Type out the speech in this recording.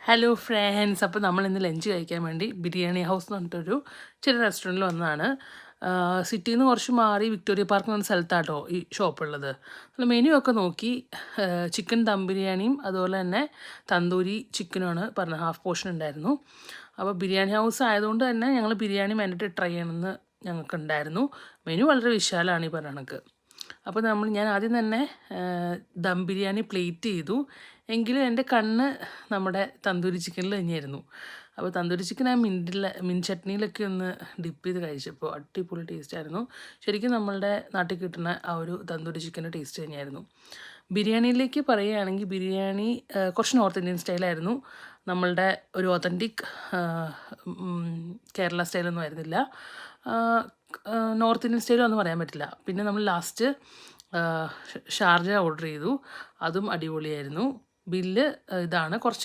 Hello friends, അപ്പോൾ നമ്മൾ ഇന്ന് ലഞ്ച് കഴിക്കാൻ വേണ്ടി ബിരിയാണി ഹൗസ് എന്ന് പറഞ്ഞിട്ടൊരു ചെറിയ റെസ്റ്റോറൻറ്റിൽ വന്നതാണ്. സിറ്റിയിൽ നിന്ന് കുറച്ച് മാറി വിക്ടോറിയ പാർക്ക് എന്ന് പറഞ്ഞ സ്ഥലത്താട്ടോ ഈ ഷോപ്പുള്ളത്. നമ്മൾ മെനു ഒക്കെ നോക്കി. ചിക്കൻ ദം ബിരിയാണിയും അതുപോലെ തന്നെ തന്തൂരി ചിക്കനുമാണ് പറഞ്ഞത്. ഹാഫ് പോർഷൻ ഉണ്ടായിരുന്നു. അപ്പോൾ ബിരിയാണി ഹൗസ് ആയതുകൊണ്ട് തന്നെ ഞങ്ങൾ ബിരിയാണി വേണ്ടിയിട്ട് ട്രൈ ചെയ്യണമെന്ന് ഞങ്ങൾക്കുണ്ടായിരുന്നു. മെനു വളരെ വിശാലമാണ് ഈ പറഞ്ഞ കണക്ക്. അപ്പോൾ ഞാൻ ആദ്യം തന്നെ ദം ബിരിയാണി പ്ലേറ്റ് ചെയ്തു. എങ്കിലും എൻ്റെ കണ്ണ് നമ്മുടെ തന്തൂരി ചിക്കനിൽ തന്നെയായിരുന്നു. അപ്പോൾ തന്തൂരി ചിക്കൻ ആ മിൻ ചട്നിയിലൊക്കെ ഒന്ന് ഡിപ്പ് ചെയ്ത് കഴിച്ചപ്പോൾ അടിപൊളി ടേസ്റ്റായിരുന്നു. ശരിക്കും നമ്മളുടെ നാട്ടിൽ കിട്ടുന്ന ആ ഒരു തന്തൂരി ചിക്കൻ്റെ ടേസ്റ്റ് തന്നെയായിരുന്നു. ബിരിയാണിയിലേക്ക് പറയുകയാണെങ്കിൽ ബിരിയാണി കുറച്ച് നോർത്ത് ഇന്ത്യൻ സ്റ്റൈലായിരുന്നു. നമ്മളുടെ ഒരു ഒതൻറ്റിക് കേരള സ്റ്റൈലൊന്നും ആയിരുന്നില്ല. നോർത്ത് ഇന്ത്യൻ സ്റ്റൈലും ഒന്നും പറയാൻ പറ്റില്ല. പിന്നെ നമ്മൾ ലാസ്റ്റ് ഷാർജ ഓർഡർ ചെയ്തു. അതും അടിപൊളിയായിരുന്നു. ബില്ല് ഇതാണ്. കുറച്ച്